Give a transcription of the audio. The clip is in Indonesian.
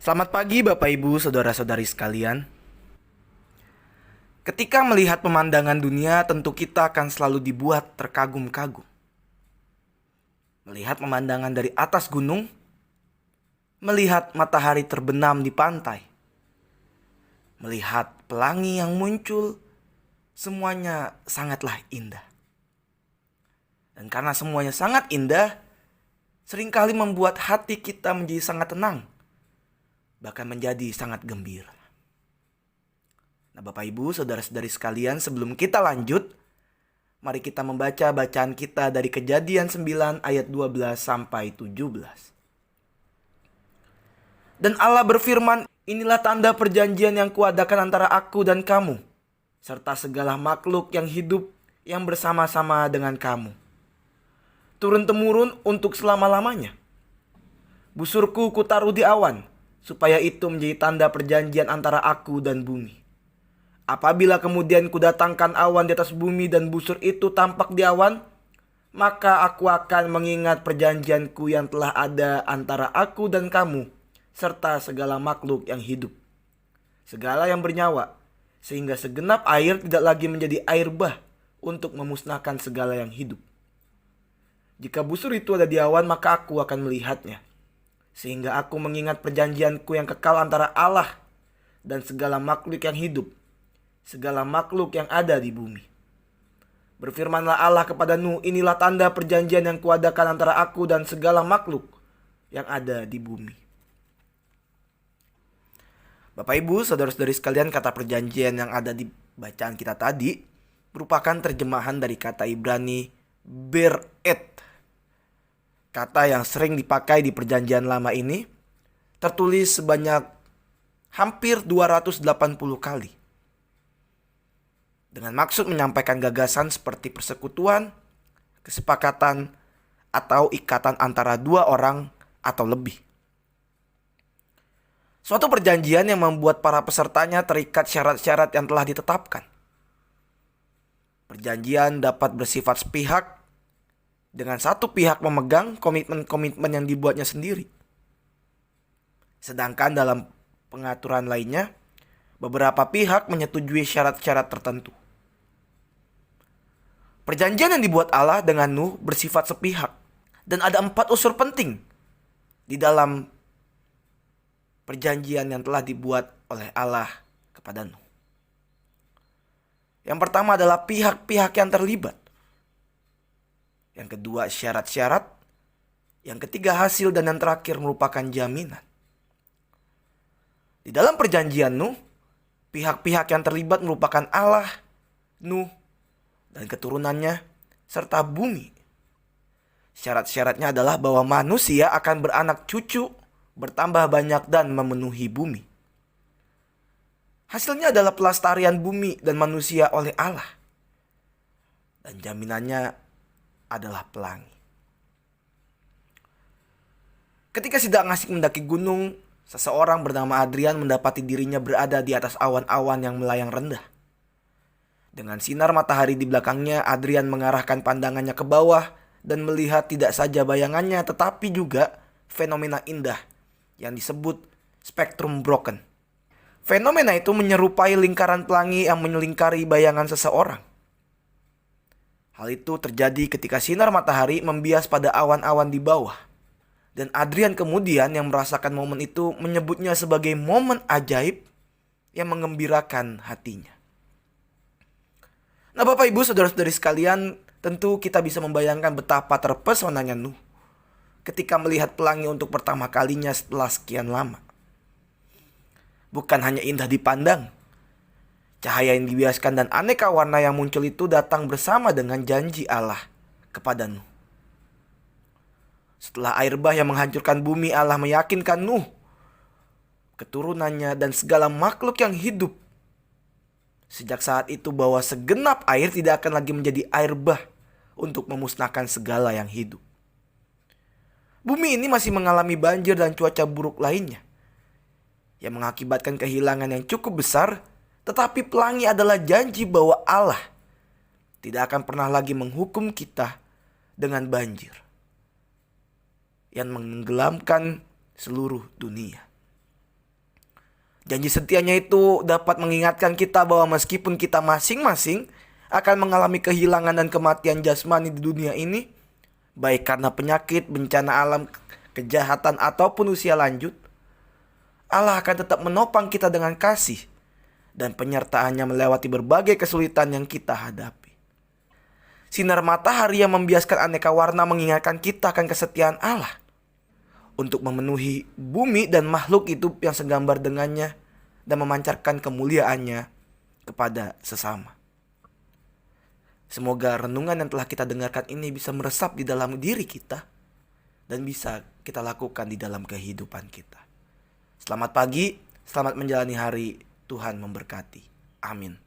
Selamat pagi Bapak Ibu, saudara-saudari sekalian. Ketika melihat pemandangan dunia, tentu kita akan selalu dibuat terkagum-kagum. Melihat pemandangan dari atas gunung, melihat matahari terbenam di pantai, melihat pelangi yang muncul, semuanya sangatlah indah. Dan karena semuanya sangat indah, seringkali membuat hati kita menjadi sangat tenang, bahkan menjadi sangat gembira. Nah Bapak Ibu, saudara-saudari sekalian, sebelum kita lanjut, mari kita membaca bacaan kita dari Kejadian 9 ayat 12 sampai 17. Dan Allah berfirman, inilah tanda perjanjian yang kuadakan antara aku dan kamu, serta segala makhluk yang hidup yang bersama-sama dengan kamu, turun-temurun untuk selama-lamanya. Busurku kutaruh di awan, supaya itu menjadi tanda perjanjian antara aku dan bumi. Apabila kemudian kudatangkan awan di atas bumi dan busur itu tampak di awan, maka aku akan mengingat perjanjianku yang telah ada antara aku dan kamu, serta segala makhluk yang hidup, segala yang bernyawa, sehingga segenap air tidak lagi menjadi air bah untuk memusnahkan segala yang hidup. Jika busur itu ada di awan, maka aku akan melihatnya, sehingga aku mengingat perjanjianku yang kekal antara Allah dan segala makhluk yang hidup, segala makhluk yang ada di bumi. Berfirmanlah Allah kepada Nuh, inilah tanda perjanjian yang kuadakan antara aku dan segala makhluk yang ada di bumi. Bapak Ibu, saudara-saudari sekalian, kata perjanjian yang ada di bacaan kita tadi merupakan terjemahan dari kata Ibrani beret. Kata yang sering dipakai di perjanjian lama ini tertulis sebanyak hampir 280 kali, dengan maksud menyampaikan gagasan seperti persekutuan, kesepakatan, atau ikatan antara dua orang atau lebih. Suatu perjanjian yang membuat para pesertanya terikat syarat-syarat yang telah ditetapkan. Perjanjian dapat bersifat sepihak, dengan satu pihak memegang komitmen-komitmen yang dibuatnya sendiri. Sedangkan dalam pengaturan lainnya, beberapa pihak menyetujui syarat-syarat tertentu. Perjanjian yang dibuat Allah dengan Nuh bersifat sepihak, dan ada 4 unsur penting di dalam perjanjian yang telah dibuat oleh Allah kepada Nuh. Yang pertama adalah pihak-pihak yang terlibat. Yang kedua syarat-syarat. Yang ketiga hasil, dan yang terakhir merupakan jaminan. Di dalam perjanjian Nuh, pihak-pihak yang terlibat merupakan Allah, Nuh, dan keturunannya, serta bumi. Syarat-syaratnya adalah bahwa manusia akan beranak cucu, bertambah banyak, dan memenuhi bumi. Hasilnya adalah pelestarian bumi dan manusia oleh Allah. Dan jaminannya adalah pelangi. Ketika sedang asik mendaki gunung, seseorang bernama Adrian mendapati dirinya berada di atas awan-awan yang melayang rendah. Dengan sinar matahari di belakangnya, Adrian mengarahkan pandangannya ke bawah dan melihat tidak saja bayangannya tetapi juga fenomena indah yang disebut spektrum broken. Fenomena itu menyerupai lingkaran pelangi yang menyelingkari bayangan seseorang. Hal itu terjadi ketika sinar matahari membias pada awan-awan di bawah. Dan Adrian kemudian yang merasakan momen itu menyebutnya sebagai momen ajaib yang mengembirakan hatinya. Nah Bapak Ibu, saudara-saudari sekalian, tentu kita bisa membayangkan betapa terpesonanya Nuh ketika melihat pelangi untuk pertama kalinya setelah sekian lama. Bukan hanya indah dipandang, cahaya yang dibiaskan dan aneka warna yang muncul itu datang bersama dengan janji Allah kepada Nuh. Setelah air bah yang menghancurkan bumi, Allah meyakinkan Nuh, keturunannya, dan segala makhluk yang hidup sejak saat itu bahwa segenap air tidak akan lagi menjadi air bah untuk memusnahkan segala yang hidup. Bumi ini masih mengalami banjir dan cuaca buruk lainnya yang mengakibatkan kehilangan yang cukup besar, tetapi pelangi adalah janji bahwa Allah tidak akan pernah lagi menghukum kita dengan banjir yang menenggelamkan seluruh dunia. Janji setianya itu dapat mengingatkan kita bahwa meskipun kita masing-masing akan mengalami kehilangan dan kematian jasmani di dunia ini, baik karena penyakit, bencana alam, kejahatan, ataupun usia lanjut, Allah akan tetap menopang kita dengan kasih dan penyertaannya melewati berbagai kesulitan yang kita hadapi. Sinar matahari yang membiaskan aneka warna mengingatkan kita akan kesetiaan Allah untuk memenuhi bumi dan makhluk hidup yang segambar dengannya dan memancarkan kemuliaannya kepada sesama. Semoga renungan yang telah kita dengarkan ini bisa meresap di dalam diri kita dan bisa kita lakukan di dalam kehidupan kita. Selamat pagi, selamat menjalani hari, Tuhan memberkati. Amin.